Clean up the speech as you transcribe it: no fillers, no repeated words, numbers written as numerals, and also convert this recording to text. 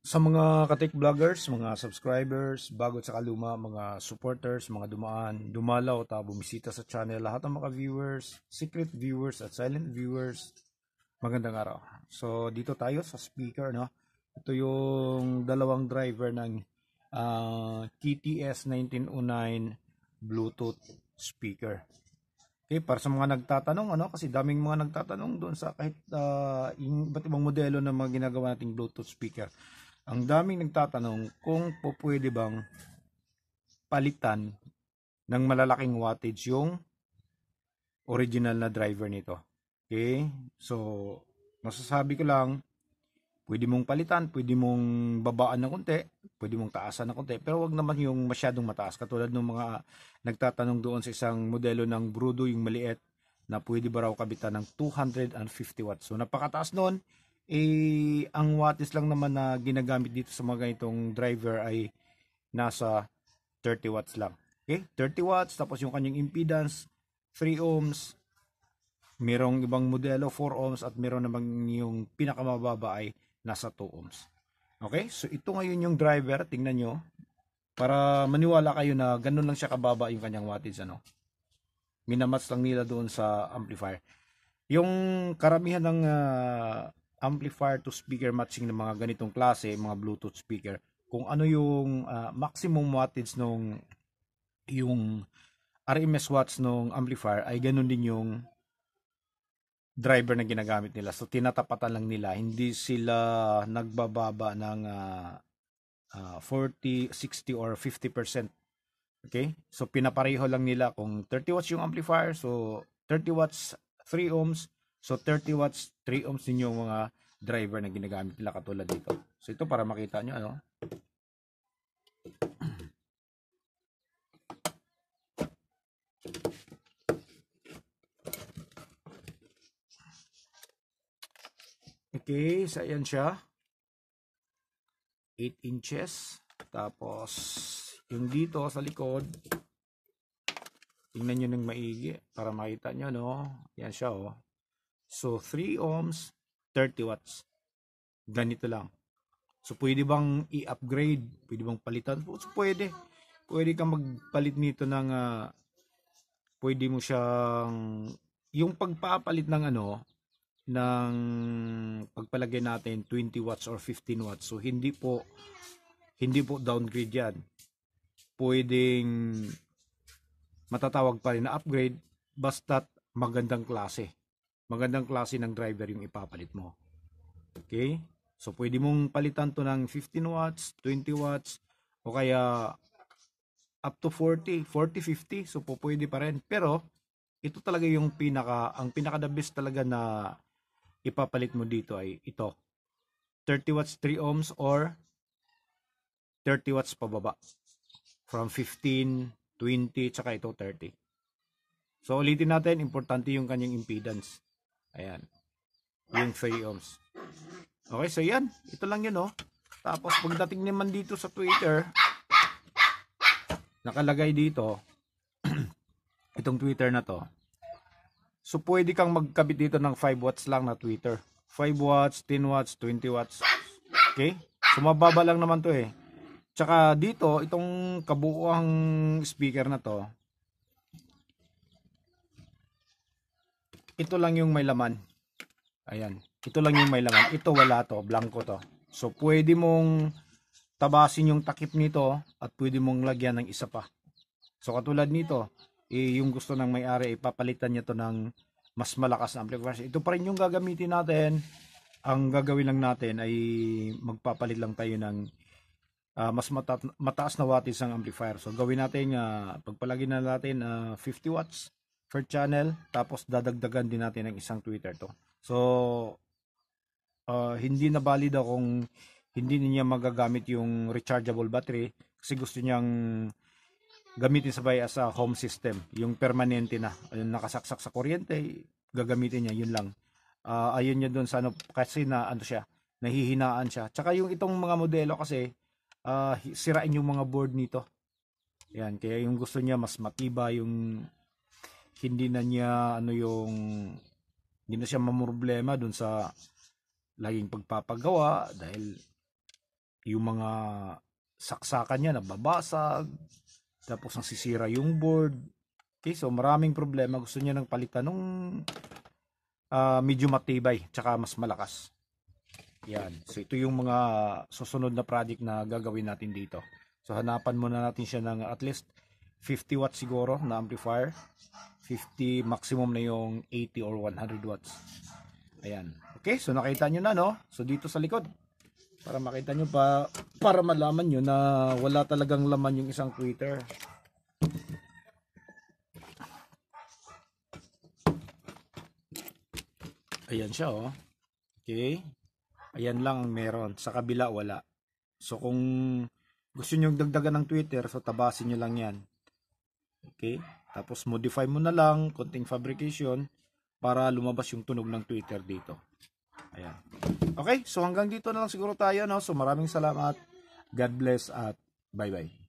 Sa mga ka-tech vloggers, mga subscribers, bago at saka luma, mga supporters, mga dumaan, dumalaw, ta bumisita sa channel, lahat ng mga viewers, secret viewers at silent viewers, magandang araw. So dito tayo sa speaker, no? Ito yung dalawang driver ng TTS 1909 Bluetooth speaker. Okay, para sa mga nagtatanong, ano, kasi daming mga nagtatanong doon sa kahit yung iba't ibang modelo ng mga ginagawa nating Bluetooth speaker. Ang daming nagtatanong kung po pwede bang palitan ng malalaking wattage yung original na driver nito. Okay? So, masasabi ko lang, pwede mong palitan, pwede mong babaan ng konti, pwede mong taasan ng konti, pero wag naman yung masyadong mataas. Katulad ng mga nagtatanong doon sa isang modelo ng Brudo, yung maliit, na pwede ba raw kabitan ng 250 watts. So, napakataas noon. Ang wattage lang naman na ginagamit dito sa mga ganitong driver ay nasa 30 watts lang. Okay? 30 watts, tapos yung kanyang impedance, 3 ohms, merong ibang modelo 4 ohms at meron namang yung pinakamababa ay nasa 2 ohms. Okay? So ito ngayon yung driver, tingnan nyo, para maniwala kayo na ganun lang siya kababa yung kanyang wattage, ano. Minamatch lang nila doon sa amplifier. Yung karamihan ng amplifier to speaker matching ng mga ganitong klase, mga Bluetooth speaker, kung ano yung maximum wattage nung yung RMS watts nung amplifier ay ganun din yung driver na ginagamit nila. So tinatapatan lang nila, hindi sila nagbababa ng 40, 60 or 50%. Okay? So pinapareho lang nila kung 30 watts yung amplifier, so 30 watts 3 ohms, so 30 watts 3 ohms din yung mga driver na ginagamit nila katulad dito. So ito para makita nyo, ano. Okay, so ayan siya. 8 inches. Tapos, yung dito sa likod, tingnan nyo ng maigi para makita nyo, no? Yan siya, oh. So, 3 ohms, 30 watts. Ganito lang. So, pwede bang i-upgrade? Pwede bang palitan? So, pwede. Pwede kang magpalit nito ng, pwede mo siyang, yung pagpapalit ng ano, ng pagpalagay natin 20 watts or 15 watts. So, hindi po downgrade yan. Pwedeng matatawag pa rin na upgrade basta't magandang klase. Magandang klase ng driver yung ipapalit mo. Okay? So, pwede mong palitan to ng 15 watts, 20 watts, o kaya up to 40, 50. So, pwede pa rin. Pero, ito talaga yung ang pinaka the best talaga na ipapalit mo dito ay ito. 30 watts 3 ohms or 30 watts pababa. From 15, 20, tsaka ito 30. So ulitin natin, importante yung kanyang impedance. Ayan. Yung 3 ohms. Okay, so yan. Ito lang yun, oh. Tapos pagdating naman dito sa Twitter, nakalagay dito, itong Twitter na to. So pwede kang magkabit dito ng 5 watts lang na Twitter. 5 watts, 10 watts, 20 watts. Okay? So mababa lang naman to eh. Tsaka dito, itong kabuuang speaker na to, ito lang yung may laman. Ayan. Ito lang yung may laman. Ito wala to. Blanco to. So, pwede mong tabasin yung takip nito at pwede mong lagyan ng isa pa. So, katulad nito, yung gusto ng may-ari, ipapalitan niya to ng mas malakas na amplifier. Ito pa rin yung gagamitin natin. Ang gagawin lang natin ay magpapalit lang tayo ng mas mataas na wattage ng amplifier. So, gawin natin, pagpalagay na natin 50 watts per channel, tapos dadagdagan din natin ng isang tweeter to. So, hindi na valid kung hindi niya magagamit yung rechargeable battery kasi gusto niyang gamitin sabay as a home system, yung permanente na, yung nakasaksak sa kuryente, gagamitin niya, yun lang. Ayun niya doon sa ano, kasi na ano siya, nahihinaan siya. Tsaka yung itong mga modelo kasi, sirain yung mga board nito. Yan, kaya yung gusto niya mas matibay, yung hindi na niya hindi na siya mamroblema dun sa laging pagpapagawa dahil yung mga saksakan niya nababasag, tapos nasisira yung board. Okay, so maraming problema. Gusto niya ng palitan nung medyo matibay, tsaka mas malakas. Yan. So ito yung mga susunod na project na gagawin natin dito. So hanapan muna natin siya ng at least 50 watts siguro na amplifier. 50 maximum na yung 80 or 100 watts. Ayan. Okay, so nakita nyo na, no? So dito sa likod, para makita nyo pa, para malaman nyo na wala talagang laman yung isang tweeter. Ayan siya, oh. Okay. Ayan lang ang meron. Sa kabila, wala. So kung gusto nyo dagdagan ng tweeter, so tabasin nyo lang yan. Okay. Tapos modify mo na lang, konting fabrication, para lumabas yung tunog ng tweeter dito. Ayan. Okay, so hanggang dito na lang siguro tayo, no? So maraming salamat. God bless at bye-bye.